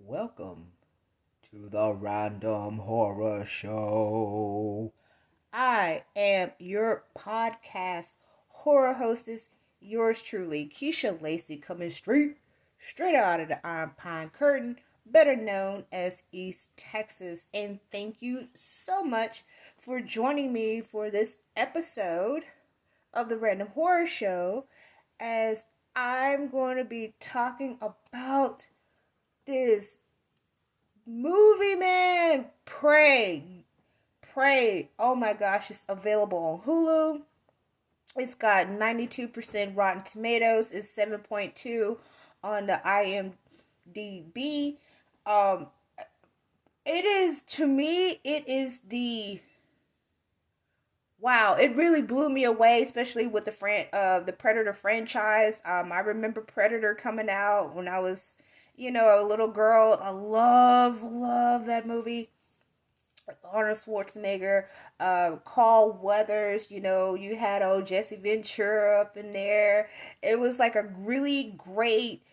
Welcome to the Random Horror Show. I am your podcast horror hostess, yours truly, Keisha Lacey, coming straight out of the Iron Pine Curtain, better known as East Texas. And thank you so much for joining me for this episode of the Random Horror Show, as I'm going to be talking about this movie, man. Prey. Oh my gosh, it's available on Hulu. It's got 92% Rotten Tomatoes. It's 7.2 on the IMDb. Um, it is, to me, it is the wow, it really blew me away, especially with the Predator franchise. I remember Predator coming out when I was, a little girl. I love that movie. Arnold Schwarzenegger, Carl Weathers, you had old Jesse Ventura up in there. It was like a really great,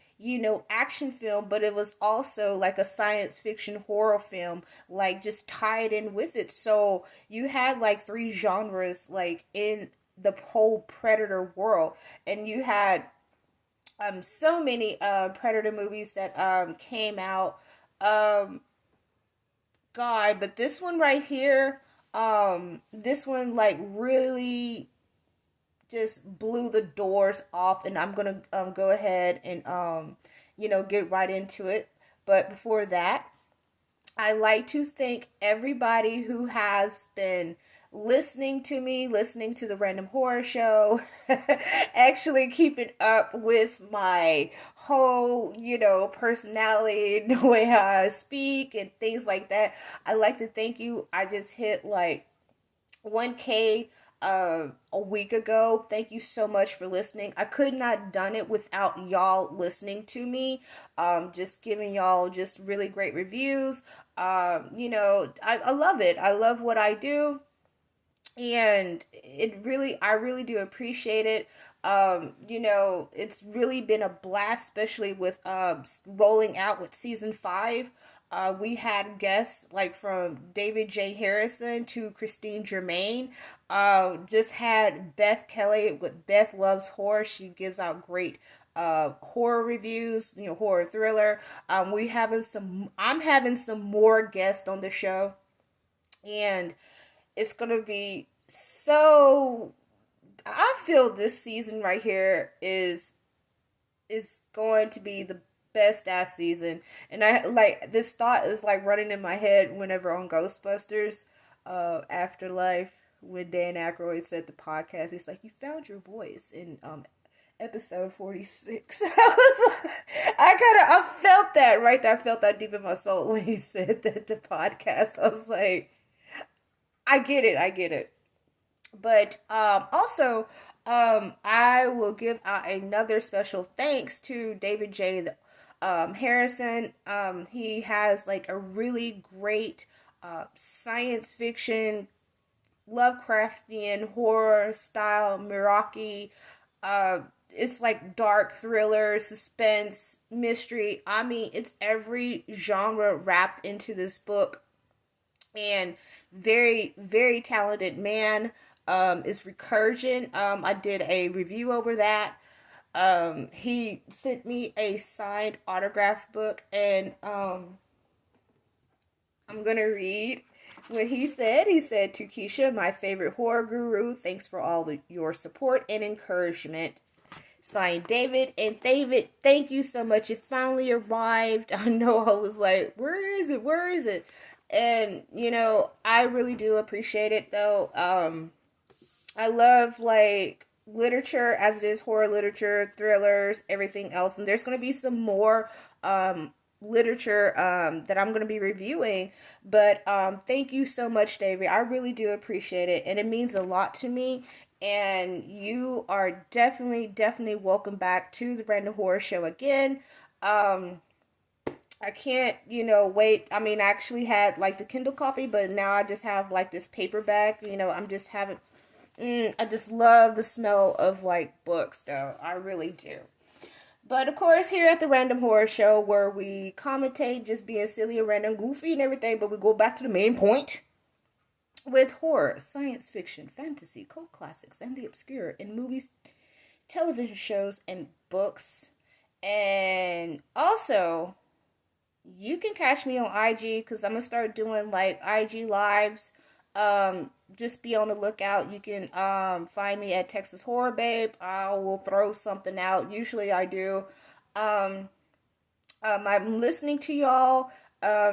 action film, but it was also like a science fiction horror film, like just tied in with it. So you had like three genres, like in the whole Predator world, and you had so many Predator movies that came out. God, but this one right here, this one like really just blew the doors off, and I'm gonna go ahead and get right into it. But before that, I like to thank everybody who has been listening to me, listening to the Random Horror Show, actually keeping up with my whole, personality, the way how I speak and things like that. I like to thank you. I just hit like 1K a week ago. Thank you so much for listening. I could not done it without y'all listening to me. Just giving y'all just really great reviews. I love it. I love what I do. And I really do appreciate it. It's really been a blast, especially with rolling out with season 5. We had guests like from David J. Harrison to Christine Germain. Just had Beth Kelly with Beth Loves Horror. She gives out great horror reviews, horror thriller. I'm having some more guests on the show, and it's gonna be so. I feel this season right here is going to be the best ass season, and I like this thought is like running in my head whenever on Ghostbusters, Afterlife, when Dan Aykroyd said the podcast. He's like, "You found your voice in episode 46." I felt that right there. I felt that deep in my soul when he said that the podcast. I was like, I get it. But also, I will give out another special thanks to David J. Harrison. He has like a really great science fiction, Lovecraftian horror style Meraki. It's like dark thriller, suspense, mystery. I mean, it's every genre wrapped into this book. And very, very talented man. Is Recursion. I did a review over that. He sent me a signed autograph book, and I'm gonna read what he said. He said, "To Keisha, my favorite horror guru, thanks for all your support and encouragement. Signed, David." And David, thank you so much. It finally arrived. I know I was like, where is it? And, I really do appreciate it, though. I love, like, literature, as it is horror literature, thrillers, everything else. And there's going to be some more literature that I'm going to be reviewing. But thank you so much, David. I really do appreciate it. And it means a lot to me. And you are definitely welcome back to the Random Horror Show again. I can't, wait. I mean, I actually had like the Kindle copy, but now I just have like this paperback. I'm just having. I just love the smell of like books, though. I really do. But of course, here at the Random Horror Show, where we commentate just being silly and random, goofy and everything, but we go back to the main point with horror, science fiction, fantasy, cult classics, and the obscure in movies, television shows, and books. And also, you can catch me on IG because I'm gonna start doing like IG lives. Just be on the lookout. You can find me at Texas Horror Babe. I will throw something out. Usually I do. Um, I'm listening to y'all.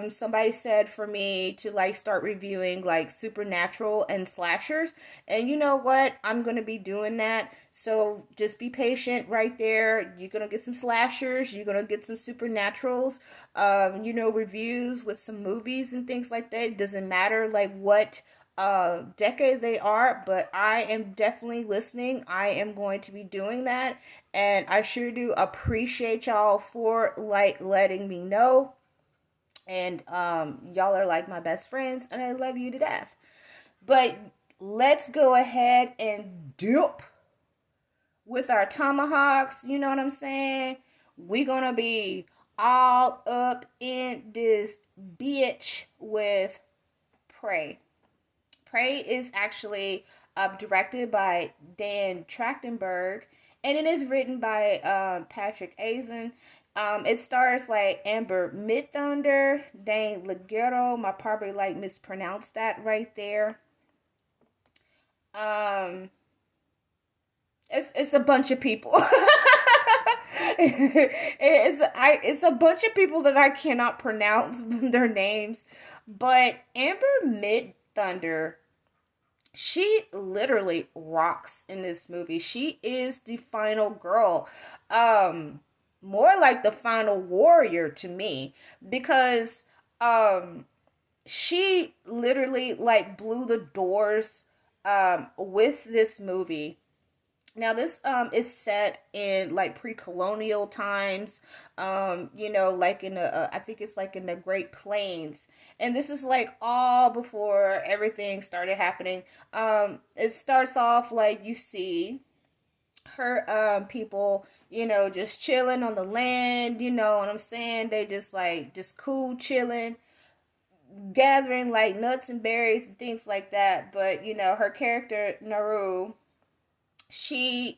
Somebody said for me to like start reviewing like supernatural and slashers, and you know what? I'm gonna be doing that. So just be patient right there. You're gonna get some slashers. You're gonna get some supernaturals. Reviews with some movies and things like that. It doesn't matter like what decade they are, but I am definitely listening. I am going to be doing that, and I sure do appreciate y'all for like letting me know. And y'all are like my best friends, and I love you to death. But let's go ahead and dip with our tomahawks. You know what I'm saying? We're gonna be all up in this bitch with Prey. Prey is actually directed by Dan Trachtenberg, and it is written by Patrick Azan. It stars like Amber Midthunder, Dane Leggero. I probably like mispronounced that right there. Um, it's a bunch of people. It's a bunch of people that I cannot pronounce their names, but Amber Midthunder, she literally rocks in this movie. She is the final girl. More like the final warrior to me, because she literally like blew the doors with this movie. Now this is set in like pre-colonial times, like in I think it's like in the Great Plains, and this is like all before everything started happening. It starts off like you see her people, just chilling on the land, you know what I'm saying? They just cool chilling, gathering like nuts and berries and things like that. But her character Naru, she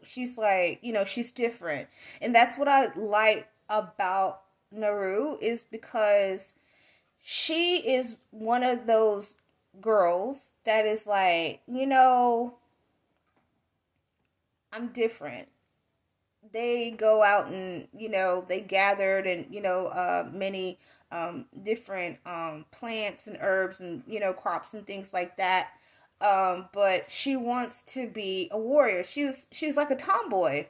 she's like, she's different. And that's what I like about Naru, is because she is one of those girls that is like, I'm different. They go out and, they gathered and, many different plants and herbs and, crops and things like that. But she wants to be a warrior. She's like a tomboy,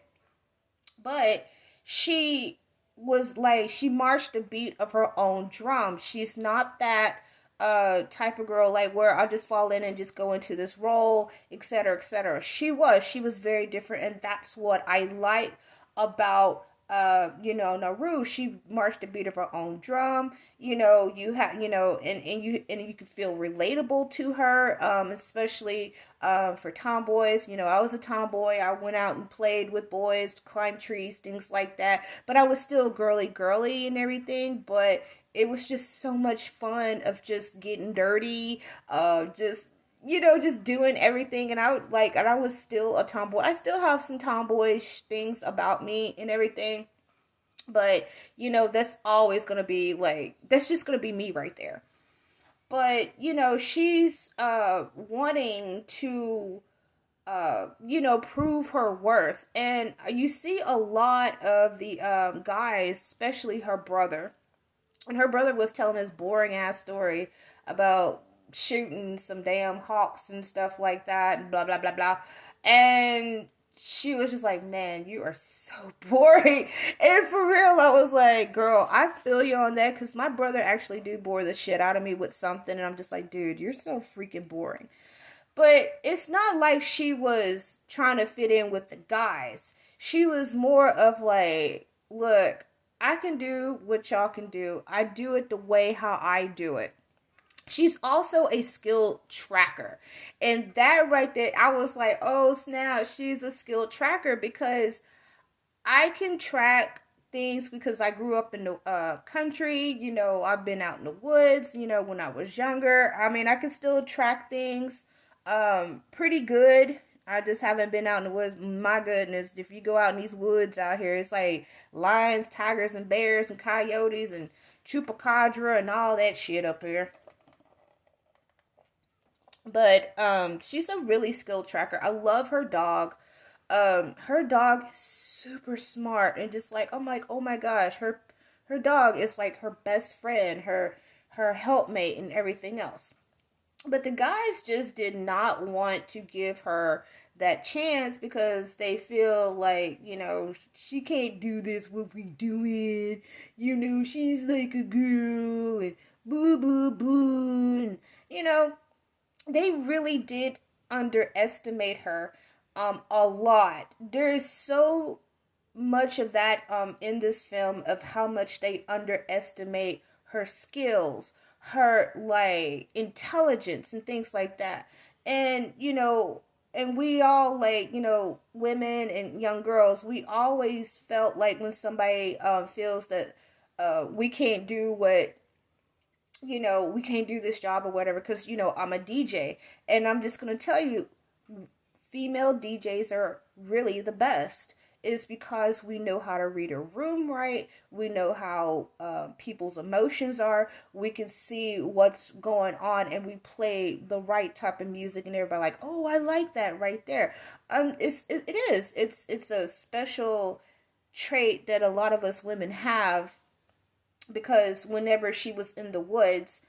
but she marched the beat of her own drum. She's not that type of girl like where I'll just fall in and just go into this role, etc., etc. She was very different, and that's what I like about Naru. She marched the beat of her own drum. You have, and you can feel relatable to her, especially for tomboys. I was a tomboy. I went out and played with boys, climbed trees, things like that. But I was still girly and everything. But it was just so much fun of just getting dirty, just doing everything. And I was still a tomboy. I still have some tomboyish things about me and everything. But, that's always going to be that's just going to be me right there. But, she's wanting to, prove her worth. And you see a lot of the guys, especially her brother. And her brother was telling this boring ass story about shooting some damn hawks and stuff like that, and blah blah blah blah. And she was just like, man, you are so boring. And for real, I was like, girl, I feel you on that, because my brother actually do bore the shit out of me with something, and I'm just like, dude, you're so freaking boring. But it's not like she was trying to fit in with the guys. She was more of like, look, I can do what y'all can do. I do it the way how I do it. She's also a skill tracker. And that right there, I was like, oh snap, she's a skill tracker, because I can track things because I grew up in the country. You know, I've been out in the woods, you know, when I was younger. I mean, I can still track things pretty good. I just haven't been out in the woods. My goodness, if you go out in these woods out here, it's like lions, tigers, and bears, and coyotes, and chupacabra, and all that shit up here. But she's a really skilled tracker. I love her dog. Her dog is super smart and just like oh my gosh, her dog is like her best friend, her helpmate and everything else. But the guys just did not want to give her that chance because they feel like, you know, she can't do this what we doing. You know, she's like a girl and boo boo boo and you know, they really did underestimate her a lot. There is so much of that in this film of how much they underestimate her skills, her like intelligence and things like that. And you know, and we all like, you know, women and young girls, we always felt like when somebody feels that we can't do what, you know, we can't do this job or whatever because, you know, I'm a DJ. And I'm just going to tell you, female DJs are really the best. Is because we know how to read a room right. We know how people's emotions are. We can see what's going on, and we play the right type of music, and everybody like, oh, I like that right there. It's a special trait that a lot of us women have because whenever she was in the woods,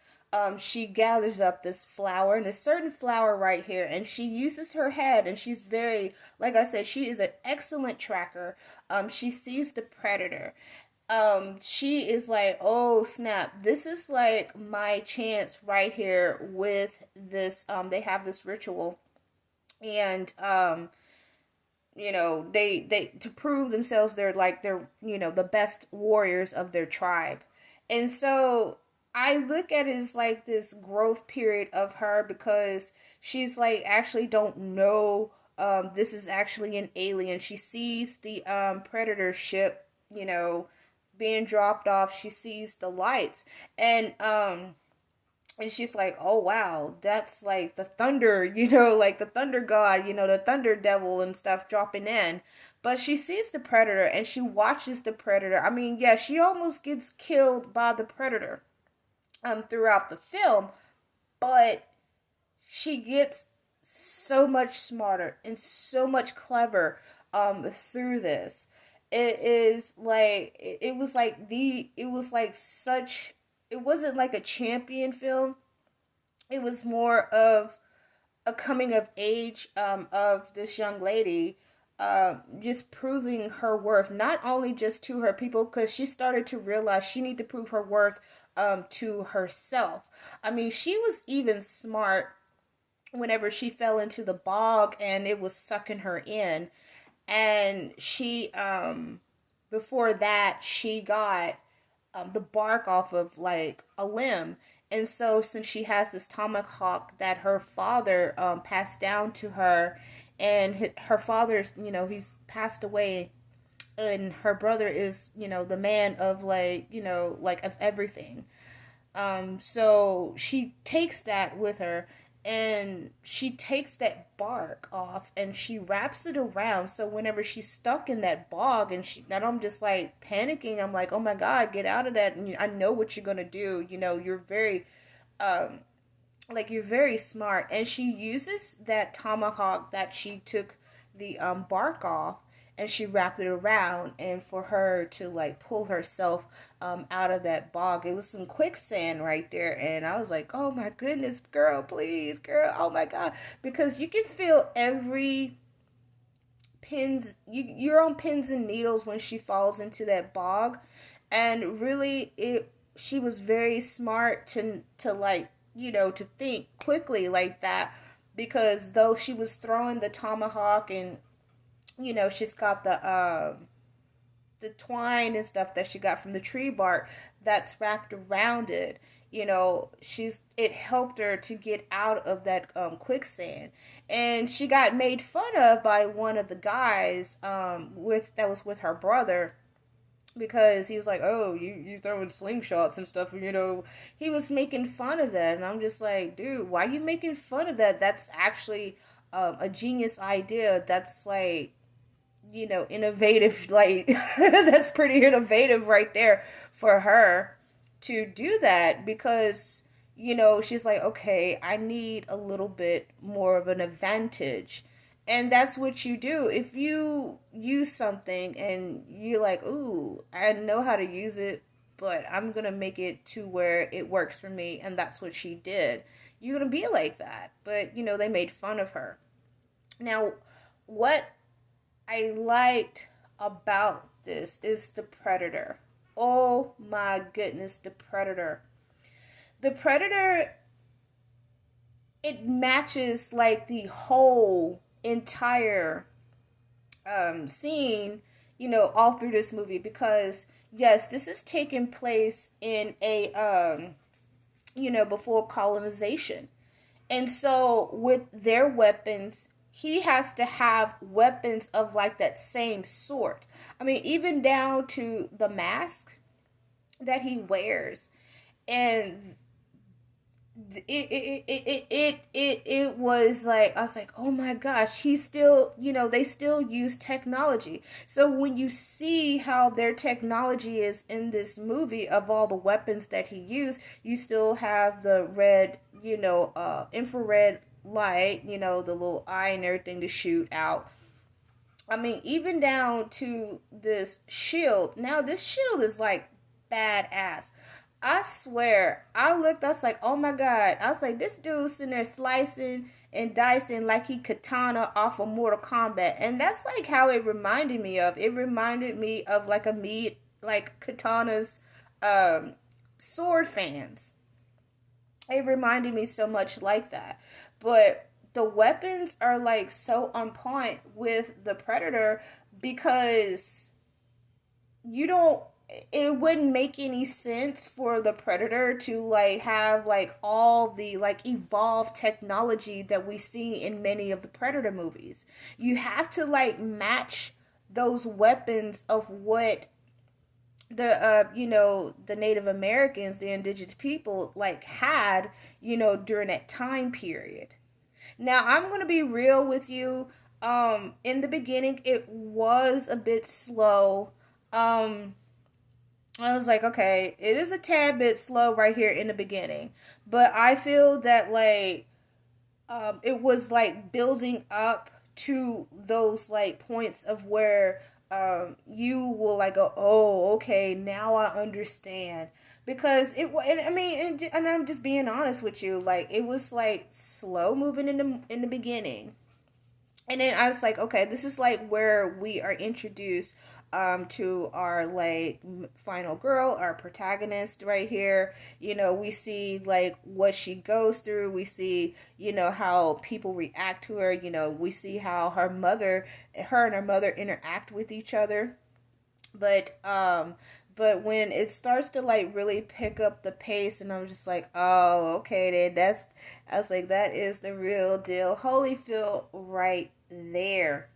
she gathers up this flower and a certain flower right here, and she uses her head, and she's very, like I said, she is an excellent tracker. She sees the predator. She is like, oh snap, this is like my chance right here with this. They have this ritual, and you know, they to prove themselves, they're you know the best warriors of their tribe, and so I look at it as like this growth period of her because she's like actually don't know this is actually an alien. She sees the predator ship, you know, being dropped off. She sees the lights and she's like, oh wow, that's like the thunder, you know, like the thunder god, you know, the thunder devil and stuff dropping in. But she sees the predator and she watches the predator. I mean, yeah, she almost gets killed by the predator throughout the film, but she gets so much smarter and so much clever through this. It is like it was like it was like such, it wasn't like a champion film. It was more of a coming of age of this young lady just proving her worth, not only just to her people, because she started to realize she needed to prove her worth to herself. I mean, she was even smart whenever she fell into the bog and it was sucking her in. And she, before that, she got the bark off of like a limb. And so, since she has this tomahawk that her father passed down to her, and her father's, you know, he's passed away, and her brother is, you know, the man of like, you know, like of everything. So she takes that with her and she takes that bark off and she wraps it around. So whenever she's stuck in that bog and I'm just like panicking, I'm like, oh my God, get out of that. And I know what you're going to do. You know, you're very, um, like you're very smart. And she uses that tomahawk that she took the bark off and she wrapped it around and for her to like pull herself out of that bog. It was some quicksand right there and I was like, oh my goodness, girl, please, girl, oh my God, because you can feel every you're on pins and needles when she falls into that bog. And really she was very smart to like, you know, to think quickly like that, because though she was throwing the tomahawk and, you know, she's got the twine and stuff that she got from the tree bark that's wrapped around it. It helped her to get out of that quicksand, and she got made fun of by one of the guys with her brother, because he was like, "Oh, you throwing slingshots and stuff," he was making fun of that, and I'm just like, dude, why are you making fun of that? That's actually a genius idea. That's like, innovative, like that's pretty innovative right there for her to do that, because she's like, okay, I need a little bit more of an advantage. And that's what you do. If you use something and you're like, ooh, I know how to use it, but I'm going to make it to where it works for me. And that's what she did. You're going to be like that. But, they made fun of her. Now, what I liked about this is the Predator. Oh my goodness, the Predator. The Predator, it matches like the whole entire scene, all through this movie, because yes, this is taking place in a before colonization. And so with their weapons, he has to have weapons of like that same sort. I mean, even down to the mask that he wears. And it was like, I was like, oh my gosh, he's still, they still use technology. So when you see how their technology is in this movie, of all the weapons that he used, you still have the red, infrared light, the little eye and everything to shoot out. I mean, even down to this shield. Now this shield is like badass. I swear, I was like, oh my god. I was like, this dude's sitting there slicing and dicing like he katana off of Mortal Kombat. And that's like how it reminded me of. It reminded me of like Katana's sword fans. It reminded me so much like that. But the weapons are like so on point with the Predator, because it wouldn't make any sense for the Predator to like have like all the like evolved technology that we see in many of the Predator movies. You have to like match those weapons of what the Native Americans, the indigenous people, like had, during that time period. Now, I'm going to be real with you. In the beginning, it was a bit slow. I was like, okay, it is a tad bit slow right here in the beginning. But I feel that, like, it was, like, building up to those, like, points of where you will, like, go, oh, okay, now I understand. Because and I'm just being honest with you, like, it was, like, slow moving in the beginning. And then I was like, okay, this is like where we are introduced to our like final girl, our protagonist right here. We see like what she goes through. We see, how people react to her. We see how her and her mother interact with each other. But when it starts to like really pick up the pace, and I'm just like, oh, okay, then I was like, that is the real deal. Holyfield right there.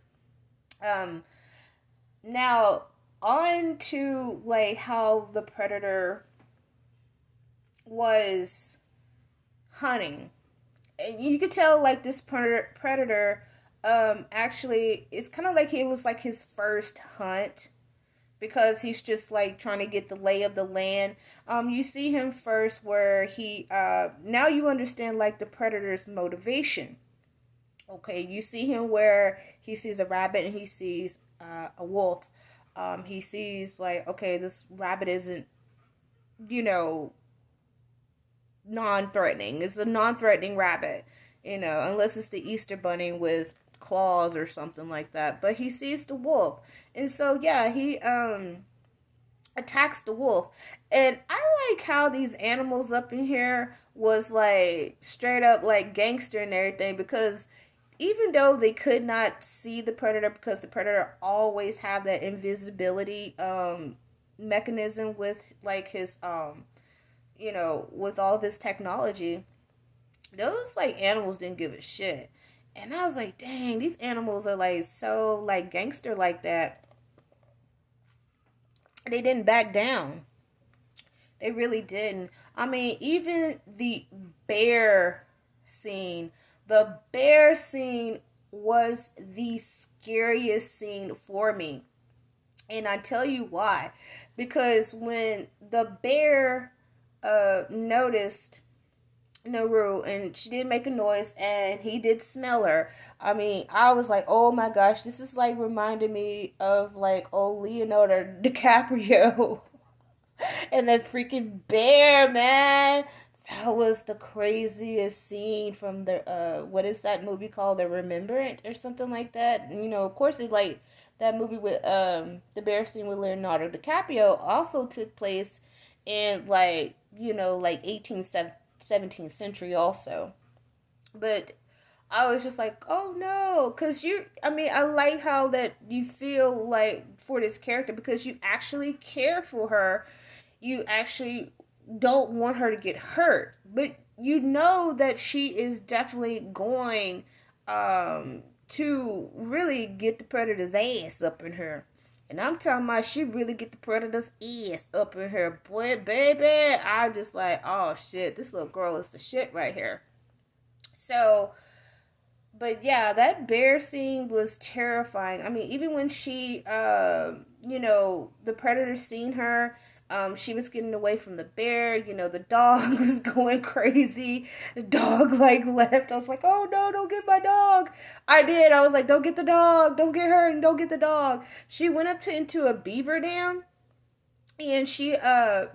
Now on to like how the Predator was hunting. And you could tell like this Predator actually it's kind of like it was like his first hunt, because he's just like trying to get the lay of the land. You see him first where he now you understand like the Predator's motivation. Okay, you see him where he sees a rabbit and he sees a wolf. He sees like, okay, this rabbit isn't, non-threatening. It's a non-threatening rabbit, unless it's the Easter Bunny with claws or something like that. But he sees the wolf, and so yeah, he attacks the wolf. And I like how these animals up in here was like straight up like gangster and everything, because even though they could not see the predator because the predator always have that invisibility mechanism with like his with all of his technology, those like animals didn't give a shit. And I was like, dang, these animals are like so like gangster like that. They didn't back down. They really didn't. I mean, even scene, the bear scene was the scariest scene for me. And I tell you why. Because when the bear noticed Naru and she did make a noise and he did smell her, I mean, I was like, oh my gosh, this is like reminding me of like old Leonardo DiCaprio and that freaking bear, man. That was the craziest scene from the what is that movie called? The Remembrance or something like that. And, of course it's like that movie with the bear scene with Leonardo DiCaprio also took place in like, like 18th 17th century also. But I was just like, oh no, because I like how that you feel like for this character because you actually care for her. You actually don't want her to get hurt, but you know that she is definitely going to really get the predator's ass up in her. And I'm talking about she really get the predator's ass up in her. Boy, baby, I just like, oh shit, this little girl is the shit right here. So, but yeah, that bear scene was terrifying. I mean, even when she, the predator seen her, she was getting away from the bear. The dog was going crazy. The dog like left. I was like, oh no, don't get my dog. I did. I was like, don't get the dog. Don't get her and don't get the dog. She went up into a beaver dam and she, the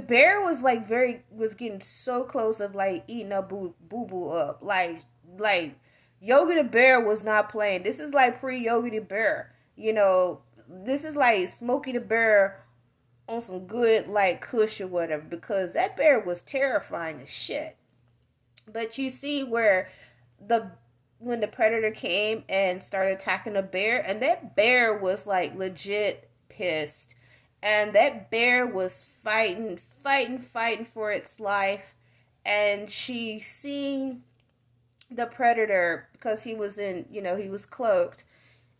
bear was like was getting so close of like eating a boo boo up. Like Yogi the Bear was not playing. This is like pre Yogi the Bear. This is like Smokey the Bear on some good like kush or whatever, because that bear was terrifying as shit. But you see where when the predator came and started attacking the bear, and that bear was like legit pissed. And that bear was fighting for its life. And she seen the predator because he was he was cloaked.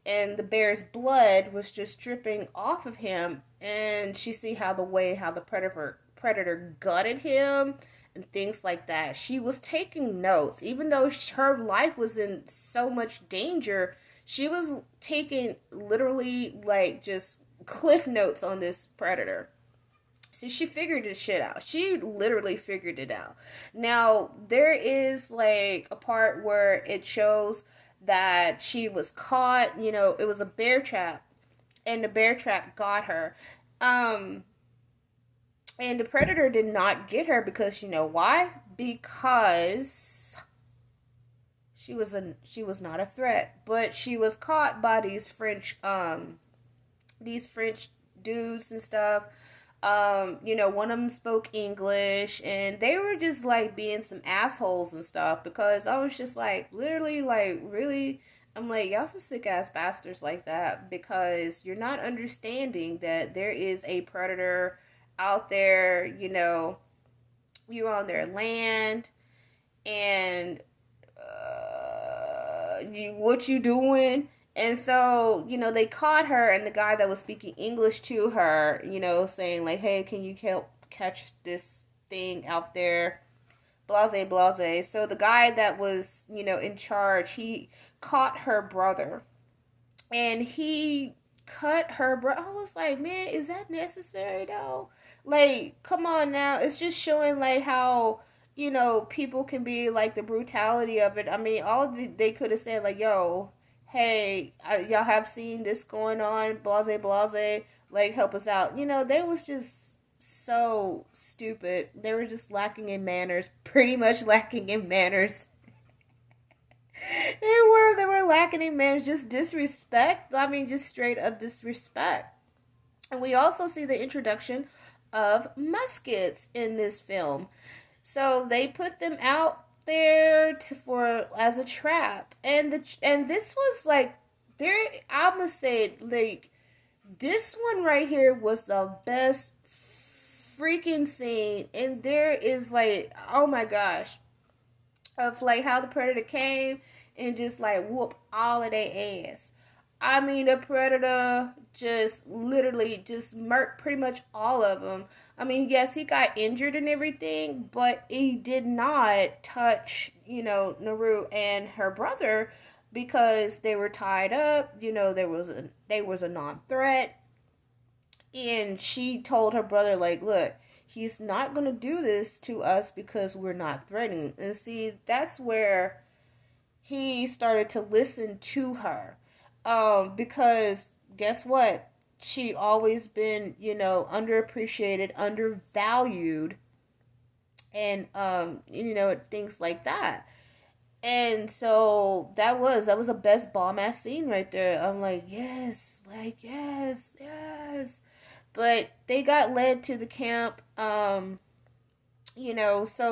And the bear's blood was just dripping off of him. And she see how the predator gutted him and things like that. She was taking notes. Even though her life was in so much danger, she was taking literally like just cliff notes on this predator. So she figured this shit out. She literally figured it out. Now, there is like a part where it shows that she was caught. It was a bear trap, and the bear trap got her. And the predator did not get her because why? Because she was not a threat, but she was caught by these French dudes and stuff. One of them spoke English, and they were just like being some assholes and stuff, because I was just like, literally, like, really, I'm like, y'all some sick ass bastards like that, because you're not understanding that there is a predator out there. You're on their land, and what you doing? And so, they caught her, and the guy that was speaking English to her, saying like, hey, can you help catch this thing out there? Blase, blase. So the guy that was, in charge, he caught her brother. And he cut her brother. I was like, man, is that necessary though? Like, come on now. It's just showing like how, people can be like the brutality of it. I mean, they could have said like, yo, hey, y'all have seen this going on, blase, blase, like, help us out. They was just so stupid. They were just lacking in manners, pretty much lacking in manners. They were lacking in manners, just disrespect. I mean, just straight up disrespect. And we also see the introduction of muskets in this film. So they put them out there for as a trap, and this was like there. I must say, like this one right here was the best freaking scene, and there is like, oh my gosh, of like how the predator came and just like whoop all of their ass. I mean, the predator just literally just murked pretty much all of them. I mean, yes, he got injured and everything, but he did not touch, Naru and her brother because they were tied up. They was a non-threat, and she told her brother like, look, he's not going to do this to us because we're not threatening. And see, that's where he started to listen to her, because guess what, she always been underappreciated, undervalued, and things like that. And so that was a best bomb ass scene right there. I'm like, yes, like yes, yes. But they got led to the camp. So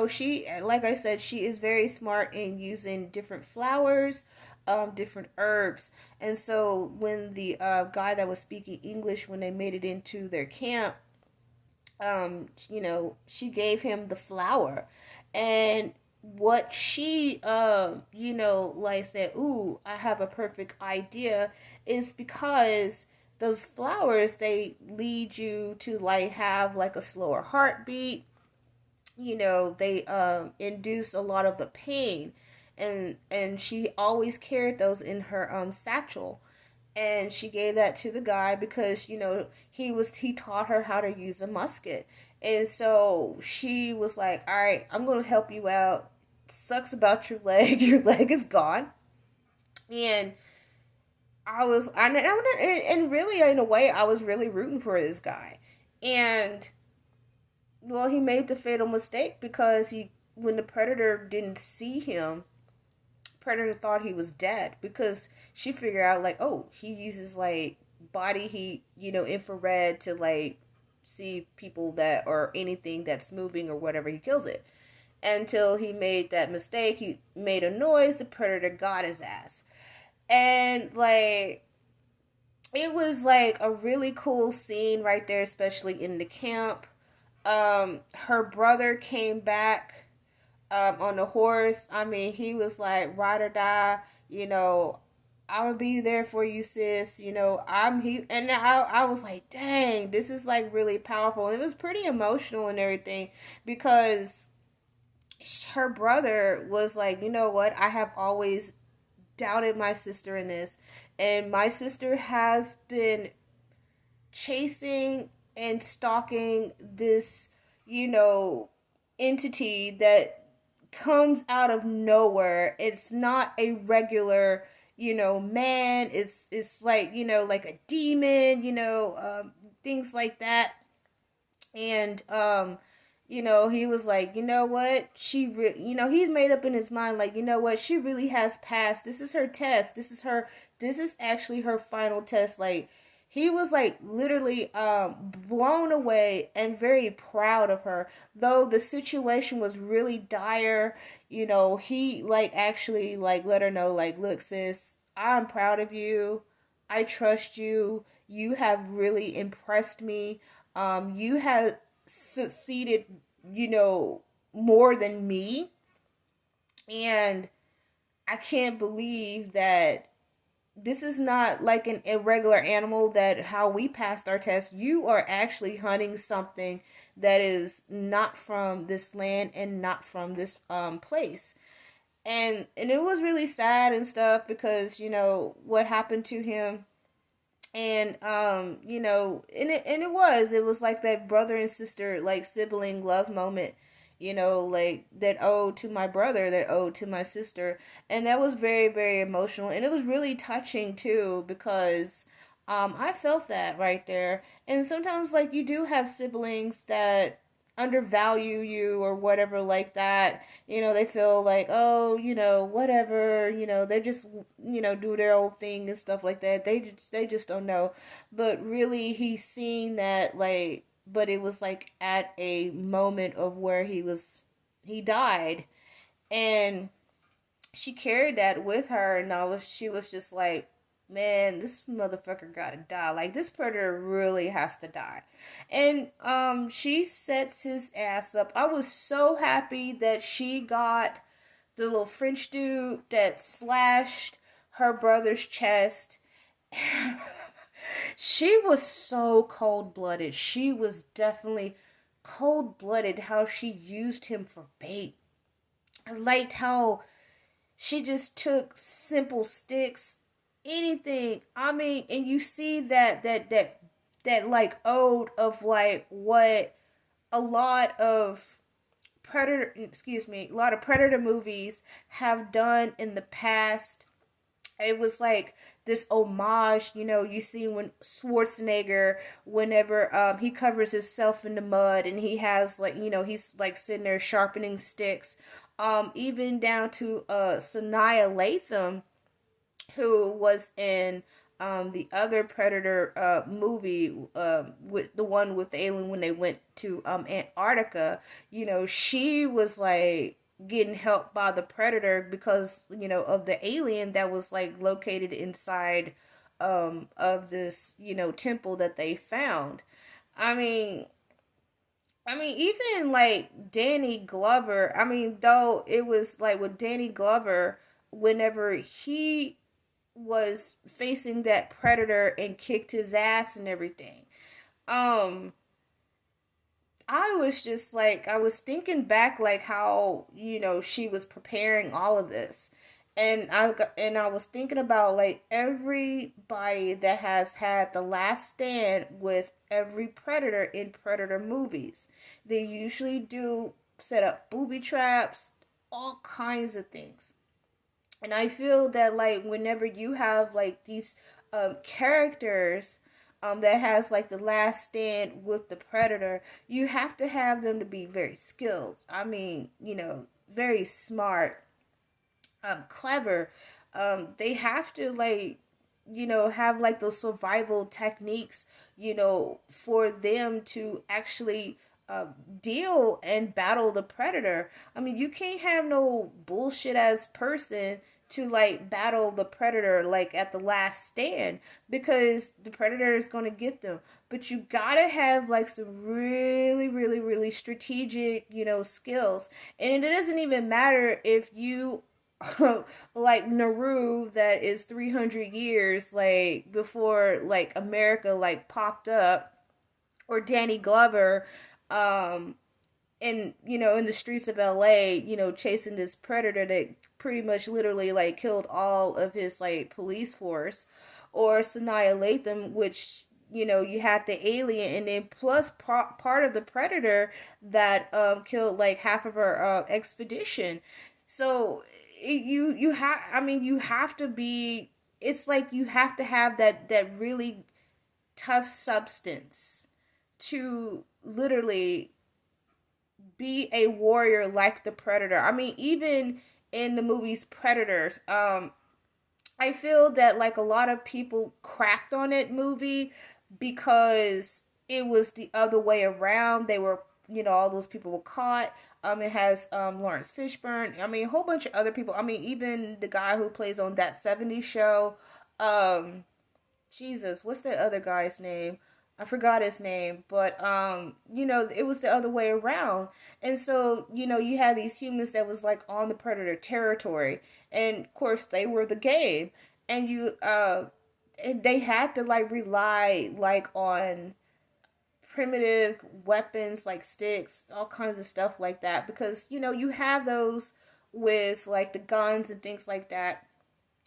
she, like I said, she is very smart in using different flowers, different herbs. And so when the guy that was speaking English, when they made it into their camp, she gave him the flower. And what she, like said, ooh, I have a perfect idea, is because those flowers, they lead you to like have like a slower heartbeat. They induce a lot of the pain, and she always carried those in her satchel, and she gave that to the guy because he taught her how to use a musket. And so she was like, all right, I'm gonna help you out. Sucks about your leg. Your leg is gone. And and really, in a way, I was really rooting for this guy. And well, he made the fatal mistake because when the predator didn't see him, predator thought he was dead, because she figured out like, oh, he uses like body heat, infrared, to like see people that, or anything that's moving or whatever, he kills it. Until he made that mistake, he made a noise, the predator got his ass. And like, it was like a really cool scene right there, especially in the camp. Her brother came back on the horse. I mean, he was like, ride or die, I'm gonna be there for you, sis. I was like, dang, this is like really powerful. And it was pretty emotional and everything, because her brother was like, you know what, I have always doubted my sister in this, and my sister has been chasing and stalking this, entity that comes out of nowhere. It's not a regular, man. It's like, like a demon, things like that. And he was like, you know what, he made up in his mind like, you know what, she really has passed. This is her test. This is actually her final test. Like, he was like literally blown away and very proud of her. Though the situation was really dire, he like actually like let her know like, look, sis, I'm proud of you. I trust you. You have really impressed me. You have succeeded, more than me. And I can't believe that this is not like an irregular animal, that how we passed our test. You are actually hunting something that is not from this land and not from this place. And it was really sad and stuff, because what happened to him. And it was like that brother and sister, like sibling love moment, like that owed to my brother, that owed to my sister. And that was very, very emotional, and it was really touching too, because I felt that right there. And sometimes, like, you do have siblings that undervalue you or whatever like that. They feel like, oh, whatever, they just, do their own thing and stuff like that. They just don't know. But really, he's seen that, like, but it was like at a moment of where he died. And she carried that with her, and she was just like, man, this motherfucker gotta die. Like, this predator really has to die. And she sets his ass up. I was so happy that she got the little French dude that slashed her brother's chest. She was so cold blooded. She was definitely cold blooded how she used him for bait. I liked how she just took simple sticks, anything. I mean, and you see that like ode of like what a lot of a lot of Predator movies have done in the past. It was like this homage, you see when Schwarzenegger, whenever he covers himself in the mud and he has like, he's like sitting there sharpening sticks. Even down to Sanaa Lathan, who was in the other Predator movie, with the one with the alien when they went to Antarctica. She was like getting helped by the Predator because of the alien that was like located inside of this temple that they found. I mean, even like Danny Glover, though it was like with Danny Glover, whenever he was facing that predator and kicked his ass and everything, um, I was just like, I was thinking back, like how, she was preparing all of this. And I was thinking about like everybody that has had the last stand with every predator in predator movies. They usually do set up booby traps, all kinds of things. And I feel that like whenever you have like these characters that has like the last stand with the predator, you have to have them to be very skilled. Very smart, clever. They have to like have like those survival techniques, for them to actually deal and battle the predator. You can't have no bullshit ass person to like battle the predator like at the last stand, because the predator is going to get them. But you gotta have like some really, really, really strategic, skills. And it doesn't even matter if you like Naru, that is 300 years like before like America like popped up, or Danny Glover, um in the streets of LA, chasing this predator that pretty much literally like killed all of his like police force, or Sanaa Lathan, which you had the alien, and then plus part of the predator that killed like half of our expedition. So you have, you have to be, it's like you have to have that really tough substance to literally be a warrior like the predator. Even in the movies Predators, I feel that like a lot of people crapped on that movie because it was the other way around. They were, all those people were caught. It has Lawrence Fishburne. A whole bunch of other people. Even the guy who plays on That 70s Show. Jesus, what's that other guy's name? I forgot his name, but it was the other way around. And so, you had these humans that was like on the predator territory, and of course they were the game. And and they had to like rely like on primitive weapons like sticks, all kinds of stuff like that, because you have those with like the guns and things like that.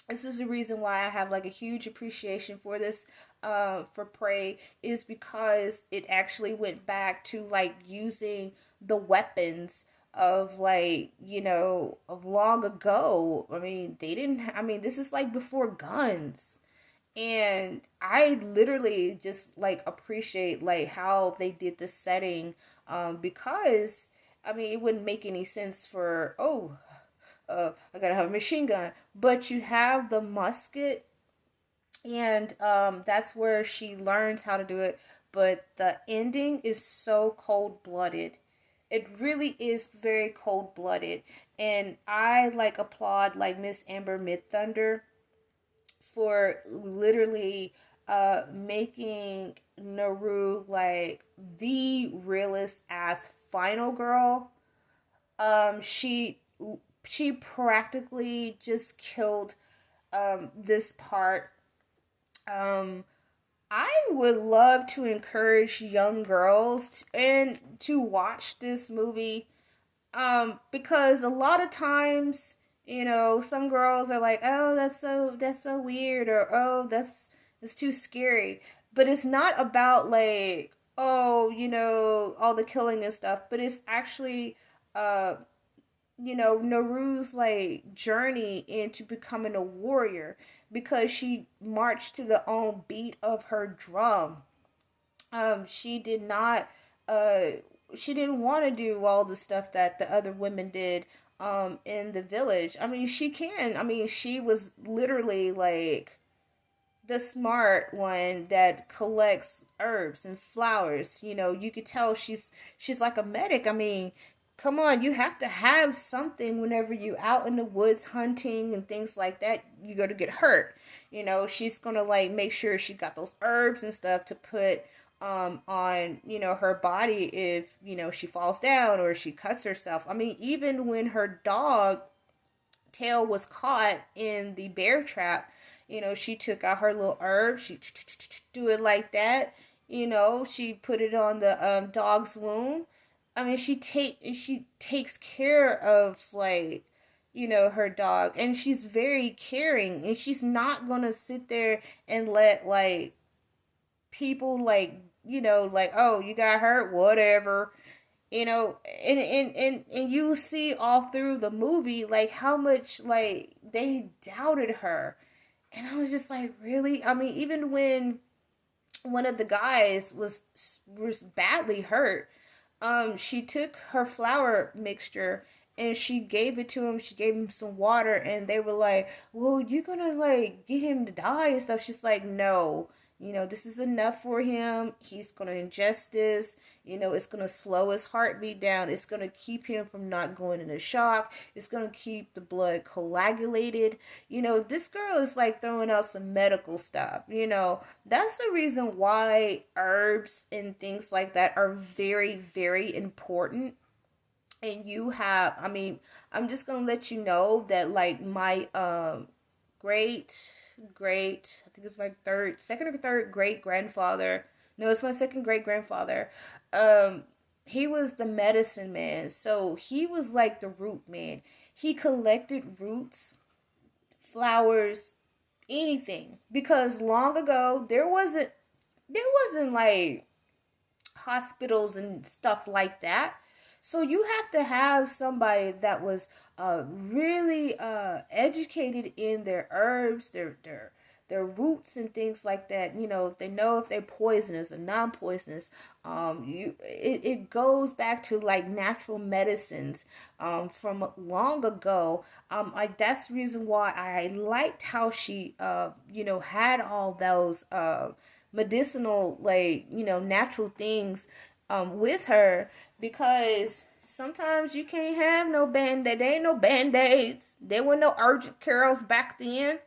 This is the reason why I have like a huge appreciation for this, for Prey, is because it actually went back to like using the weapons of like of long ago. They didn't, this is like before guns. And I literally just like appreciate like how they did the setting, because it wouldn't make any sense for, I gotta have a machine gun, but you have the musket, and that's where she learns how to do it. But the ending is so cold blooded. It really is very cold blooded, and I like applaud like Miss Amber Midthunder for literally making Naru like the realest ass final girl. She practically just killed this part. Um, I would love to encourage young girls to watch this movie, because a lot of times, some girls are like, "Oh, that's so weird," or "Oh, that's too scary." But it's not about like, oh, all the killing and stuff, but it's actually uh Naru's like journey into becoming a warrior, because she marched to the own beat of her drum. She did not uh she didn't want to do all the stuff that the other women did in the village. I mean, she was literally like the smart one that collects herbs and flowers. You could tell she's like a medic. I mean, come on, you have to have something whenever you out in the woods hunting and things like that. You go to get hurt. She's gonna like make sure she got those herbs and stuff to put on her body if she falls down or she cuts herself. I mean, even when her dog tail was caught in the bear trap, she took out her little herb, she do it like that, she put it on the dog's wound. I mean, she takes care of like her dog, and she's very caring, and she's not gonna sit there and let like people like like, oh, you got hurt, whatever. And you see all through the movie like how much like they doubted her. And I was just like, really? I mean, even when one of the guys was badly hurt, she took her flour mixture and she gave it to him. She gave him some water, and they were like, well, you're gonna like get him to die and stuff. She's like, no, this is enough for him. He's gonna ingest this. It's gonna slow his heartbeat down. It's gonna keep him from not going into shock. It's gonna keep the blood coagulated. This girl is like throwing out some medical stuff. That's the reason why herbs and things like that are very, very important. And I mean, I'm just gonna let you know that like my great, I think it's my second or third great grandfather. No, it's my second great grandfather. He was the medicine man, so he was like the root man. He collected roots, flowers, anything, because long ago there wasn't like hospitals and stuff like that. So you have to have somebody that was really educated in their herbs, their roots and things like that. If they know if they're poisonous or non-poisonous. It goes back to like natural medicines from long ago. That's the reason why I liked how she had all those medicinal like natural things with her, because sometimes you can't have no band-aid. There ain't no band-aids. There were no urgent cares back then.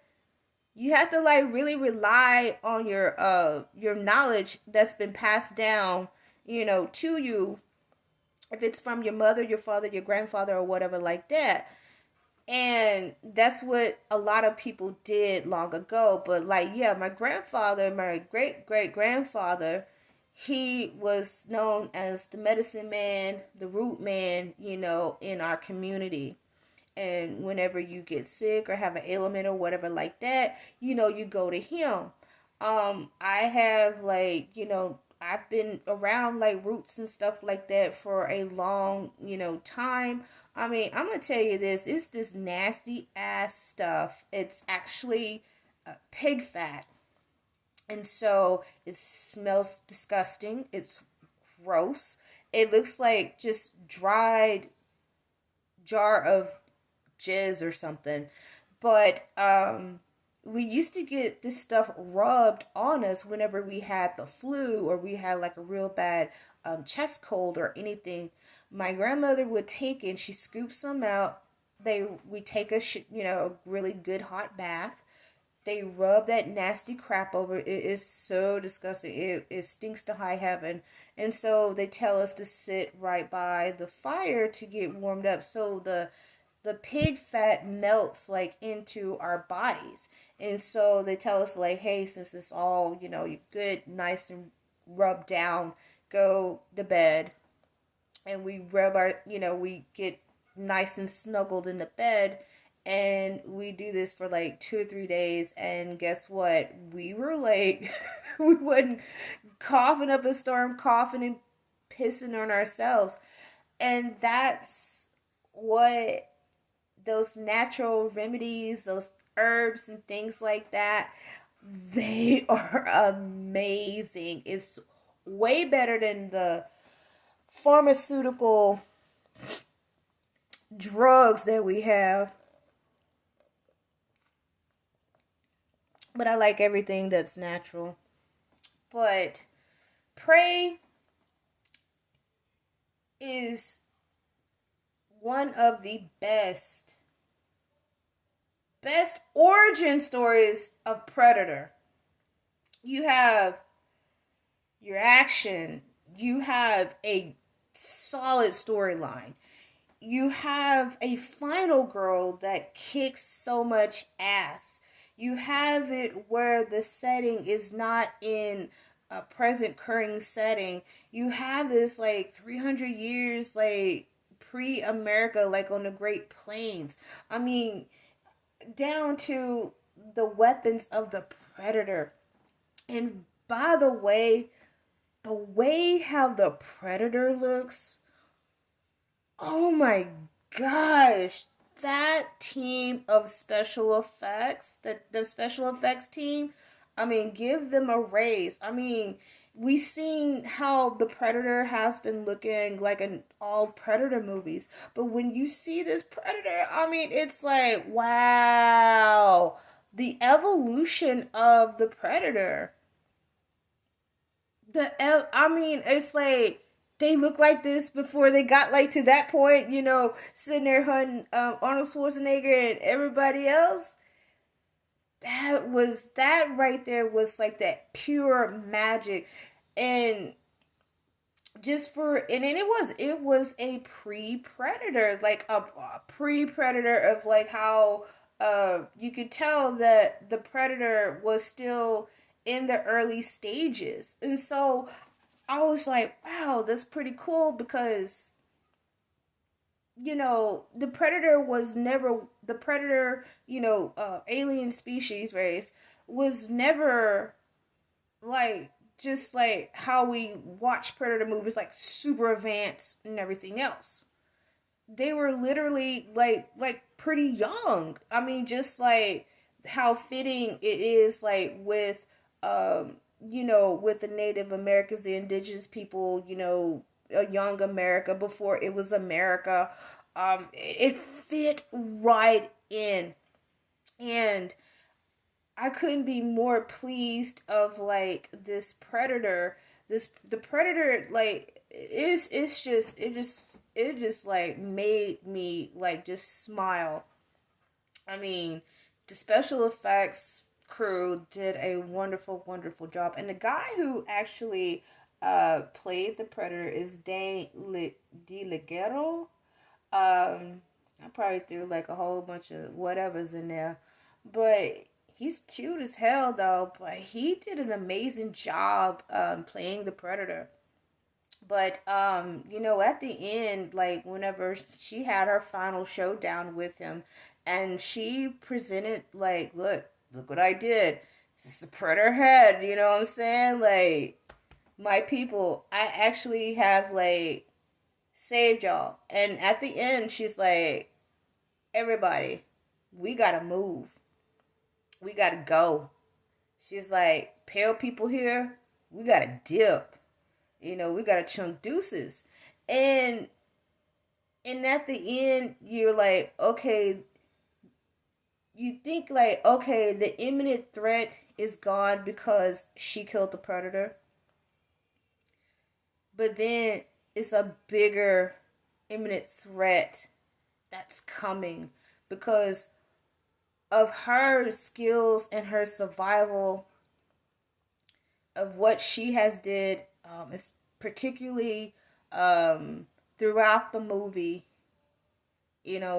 You have to like really rely on your knowledge that's been passed down, to you, if it's from your mother, your father, your grandfather, or whatever like that. And that's what a lot of people did long ago. But like, yeah, my grandfather, my great great grandfather, he was known as the medicine man, the root man, in our community. And whenever you get sick or have an ailment or whatever like that, you go to him. I have like, I've been around like roots and stuff like that for a long, time. I mean, I'm gonna tell you this, it's this nasty ass stuff. It's actually pig fat. And so it smells disgusting. It's gross. It looks like just dried jar of jizz or something. But we used to get this stuff rubbed on us whenever we had the flu or we had like a real bad chest cold or anything. My grandmother would take it and she scoops some out. We take a really good hot bath. They rub that nasty crap over. It is so disgusting. It stinks to high heaven. And so they tell us to sit right by the fire to get warmed up. So the pig fat melts like into our bodies. And so they tell us like, hey, since it's all, you good, nice and rubbed down, go to bed. And we we get nice and snuggled in the bed. And we do this for like 2 or 3 days. And guess what? We were like, we wasn't coughing up a storm, coughing and pissing on ourselves. And that's what those natural remedies, those herbs and things like that, they are amazing. It's way better than the pharmaceutical drugs that we have. But I like everything that's natural. But Prey is one of the best origin stories of Predator. You have your action. You have a solid storyline. You have a final girl that kicks so much ass. You have it where the setting is not in a present current setting. You have this like 300 years like pre-America, like on the Great Plains. I mean, down to the weapons of the Predator. And by the way how the Predator looks, oh my gosh, that team of special effects, the special effects team, I mean, give them a raise. I mean, we've seen how the Predator has been looking like in all Predator movies. But when you see this Predator, I mean, it's like, wow. The evolution of the Predator. I mean, it's like, they look like this before they got like to that point, sitting there hunting Arnold Schwarzenegger and everybody else. That right there was like that pure magic. And it was a pre-Predator, like a pre-Predator of like how you could tell that the Predator was still in the early stages. And so I was like, wow, that's pretty cool because, the Predator alien species race was never like just like how we watch Predator movies, like super advanced and everything else. They were literally like pretty young. I mean, just like how fitting it is like with with the Native Americans, the indigenous people, a young America before it was America. It fit right in. And I couldn't be more pleased of like this Predator. The Predator like it just like made me like just smile. I mean, the special effects crew did a wonderful, wonderful job. And the guy who actually played the Predator is Dane DeLaGhetto. I probably threw like a whole bunch of whatevers in there. But he's cute as hell though. But he did an amazing job playing the Predator. But at the end, like whenever she had her final showdown with him, and she presented like, look what I did. This is a Predator head, you know what I'm saying? Like, my people, I actually have like saved y'all. And at the end, she's like, everybody, we gotta move. We gotta go. She's like, pale people here, we gotta dip. We gotta chunk deuces. And at the end, you're like, okay, you think like, okay, the imminent threat is gone because she killed the predator, but then it's a bigger imminent threat that's coming because of her skills and her survival of what she has did, is particularly um, throughout the movie.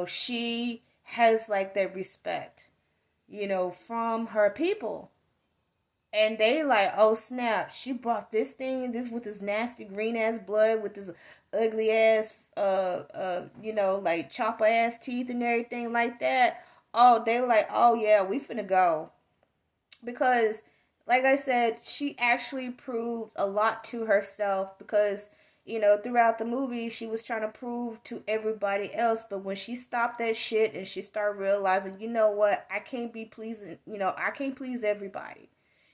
She has like that respect, from her people. And they like, oh snap, she brought this thing, this with this nasty green ass blood, with this ugly ass, like chopper ass teeth and everything like that. Oh, they were like, oh yeah, we finna go. Because, like I said, she actually proved a lot to herself because, throughout the movie, she was trying to prove to everybody else. But when she stopped that shit and she started realizing, you know what, I can't be pleasing, I can't please everybody.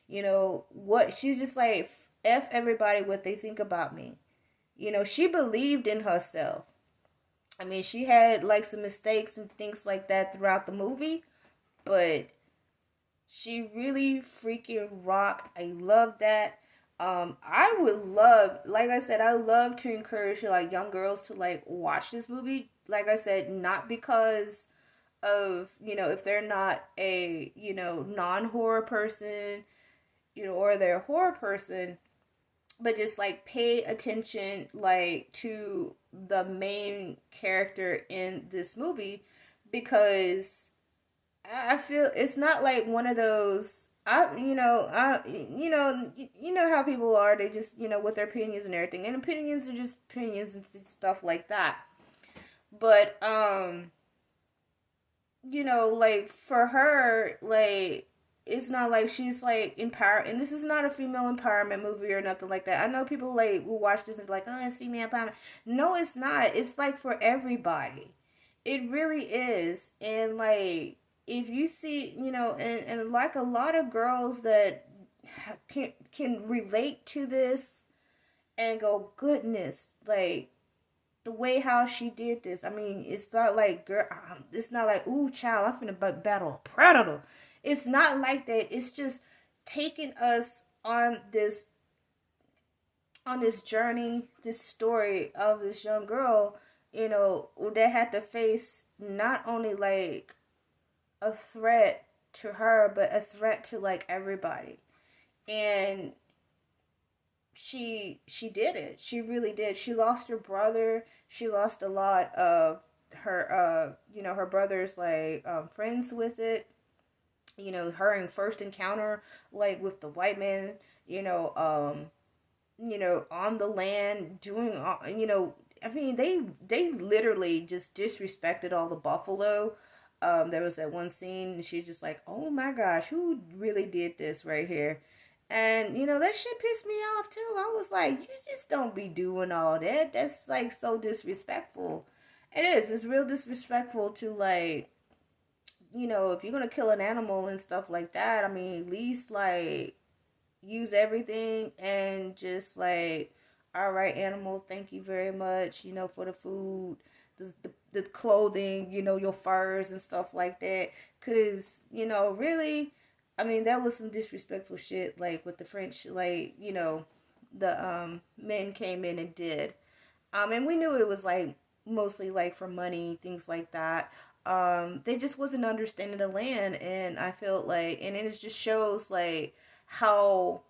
What she's just like, F everybody what they think about me. She believed in herself. I mean, she had like some mistakes and things like that throughout the movie, but she really freaking rocked. I love that. I would love, like I said, I would love to encourage like young girls to like watch this movie. Like I said, not because of, if they're not a, non-horror person, or they're a horror person, but just like pay attention like to the main character in this movie because I feel it's not like one of those. You know how people are. They just, with their opinions and everything, and opinions are just opinions and stuff like that. But like for her, like it's not like she's like empowered, and this is not a female empowerment movie or nothing like that. I know people like will watch this and be like, oh, it's female empowerment. No, it's not. It's like for everybody. It really is, and like if you see, and like a lot of girls that can relate to this and go, goodness, like the way how she did this. I mean, it's not like girl. It's not like, ooh, child, I'm finna battle a predator. It's not like that. It's just taking us on this journey, this story of this young girl, that had to face not only like a threat to her, but a threat to like everybody. And she did it. She really did. She lost her brother. She lost a lot of her her brother's like friends with it. Her in first encounter like with the white man, on the land doing I mean they literally just disrespected all the buffalo. There was that one scene and she's just like, oh my gosh, who really did this right here? And that shit pissed me off too. I was like, you just don't be doing all that. That's like so disrespectful. It is. It's real disrespectful to like, if you're gonna kill an animal and stuff like that, I mean, at least like use everything and just like, all right, animal, thank you very much, for the food, the clothing, your furs and stuff like that. Cause, really, I mean, that was some disrespectful shit, like with the French, like, the men came in and did. And we knew it was like mostly like for money, things like that. They just wasn't understanding the land, and I felt like, and it just shows like how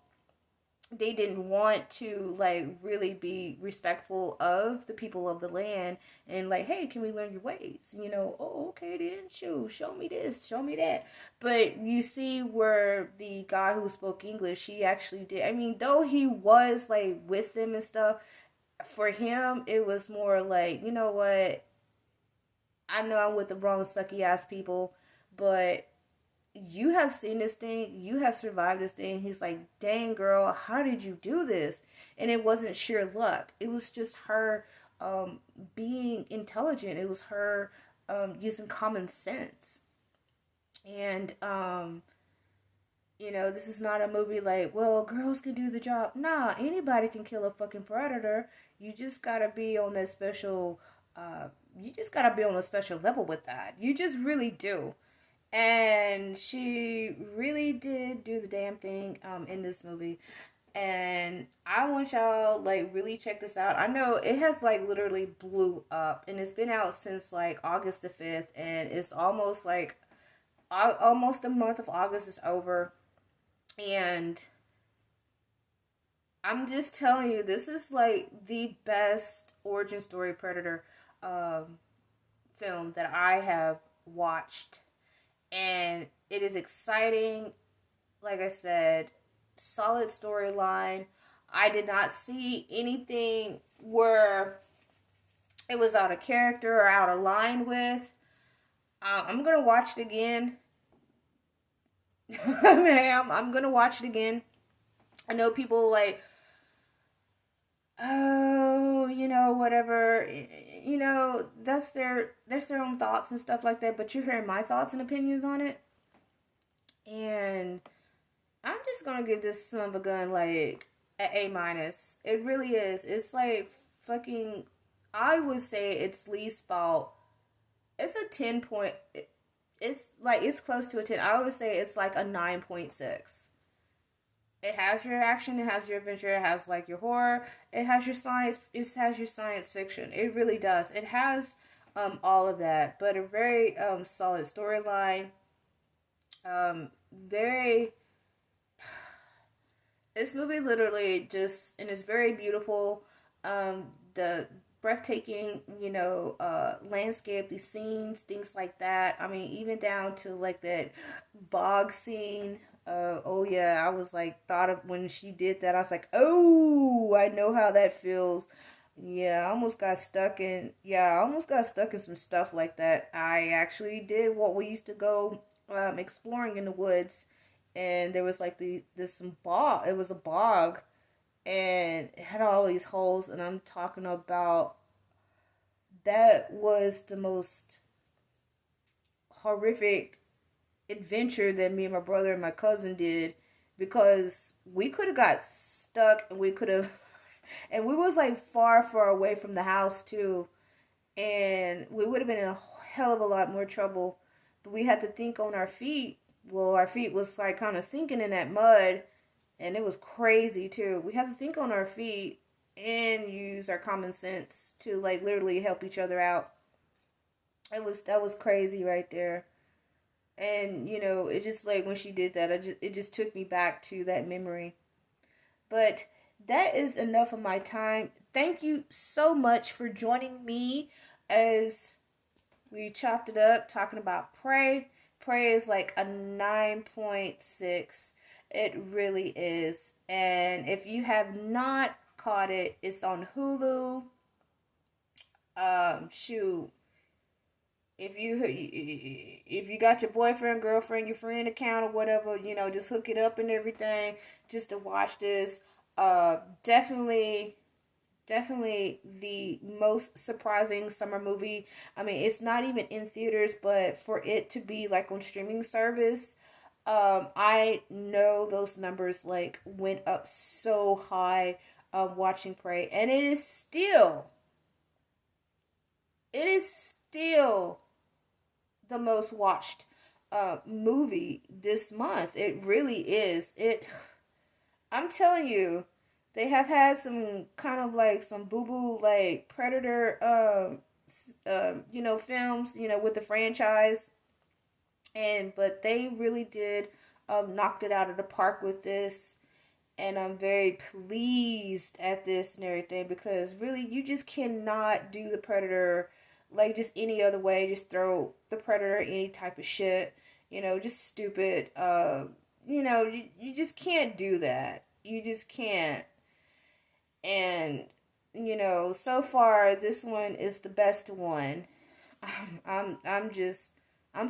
they didn't want to like really be respectful of the people of the land and like, hey, can we learn your ways? Oh, okay then, show me this, show me that. But you see where the guy who spoke English, he actually did. I mean, though he was like with them and stuff, for him it was more like, you know what, I know I'm with the wrong sucky ass people, but you have seen this thing, you have survived this thing. He's like, dang girl, how did you do this? And it wasn't sheer luck. It was just her being intelligent. It was her using common sense. And this is not a movie like, well, girls can do the job. Nah, anybody can kill a fucking predator. You just gotta be on that special you just gotta be on a special level with that. You just really do. And she really did do the damn thing in this movie. And I want y'all like really check this out. I know it has like literally blew up, and it's been out since like August the 5th, and it's almost like almost the month of August is over. And I'm just telling you, this is like the best origin story Predator um, film that I have watched. And it is exciting. Like I said, solid storyline. I did not see anything where it was out of character or out of line with. I'm gonna watch it again. I'm gonna watch it again. I know people like, oh, whatever. That's their own thoughts and stuff like that. But you're hearing my thoughts and opinions on it, and I'm just gonna give this son of a gun like an A minus. It really is. It's like fucking. I would say it's least fault. It's a 10 point. It's like it's close to a 10. I would say it's like a 9.6. It has your action. It has your adventure. It has like your horror. It has your science. It has your science fiction. It really does. It has all of that, but a very solid storyline. Very This movie literally just, and it's very beautiful. The breathtaking, landscape, the scenes, things like that. I mean, even down to like that bog scene. Oh yeah, I was like, thought of when she did that. I was like, oh, I know how that feels. Yeah, I almost got stuck in. Yeah, I almost got stuck in some stuff like that. I actually did what we used to go exploring in the woods, and there was like this some bog. It was a bog, and it had all these holes. And I'm talking about that was the most horrific adventure that me and my brother and my cousin did, because we could have got stuck, and we could have, and we was like far away from the house too, and we would have been in a hell of a lot more trouble. But we had to think on our feet. Well, our feet was like kind of sinking in that mud, and it was crazy too. We had to think on our feet and use our common sense to like literally help each other out. That was crazy right there. And it just like when she did that, it just took me back to that memory. But that is enough of my time. Thank you so much for joining me as we chopped it up talking about Prey. Prey is like a 9.6. It really is. And if you have not caught it, it's on Hulu. Shoot. If you got your boyfriend, girlfriend, your friend account or whatever, just hook it up and everything just to watch this. Definitely the most surprising summer movie. I mean, it's not even in theaters, but for it to be like on streaming service, I know those numbers like went up so high watching Prey, and it is still the most watched movie this month. It really is. I'm telling you, they have had some kind of like some boo boo like Predator films, with the franchise, but they really did knocked it out of the park with this. And I'm very pleased at this and everything, because really you just cannot do the Predator like just any other way. Just throw the Predator any type of shit, just stupid. You just can't do that. You just can't. And so far this one is the best one. I'm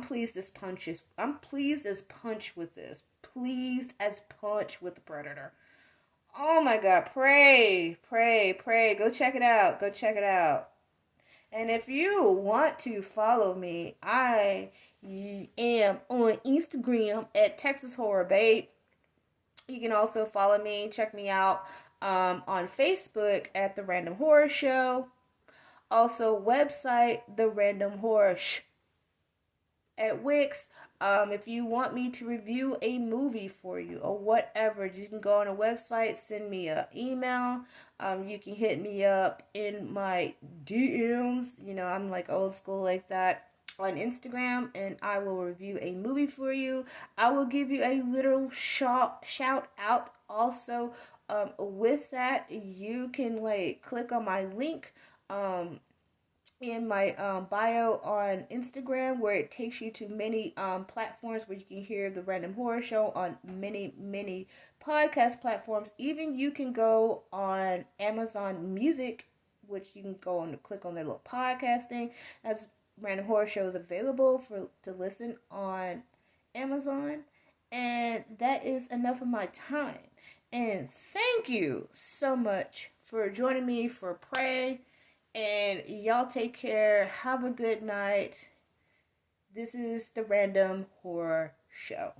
pleased as punch is. I'm pleased as punch with this. Pleased as punch with the Predator. Oh my God, pray. Go check it out. Go check it out. And if you want to follow me, I am on Instagram at Texas Horror Babe. You can also follow me, check me out on Facebook at The Random Horror Show. Also, website The Random Horror at Wix. If you want me to review a movie for you or whatever, you can go on a website, send me an email. You can hit me up in my DMs. You know, I'm like old school like that on Instagram, and I will review a movie for you. I will give you a little shout out also. With that, you can like click on my link. In my bio on Instagram, where it takes you to many platforms where you can hear the Random Horror Show on many podcast platforms. Even you can go on Amazon Music, which you can go on to click on their little podcast thing, as Random Horror Show is available to listen on Amazon. And that is enough of my time. And thank you so much for joining me for Prey. And y'all take care. Have a good night. This is the Random Horror Show.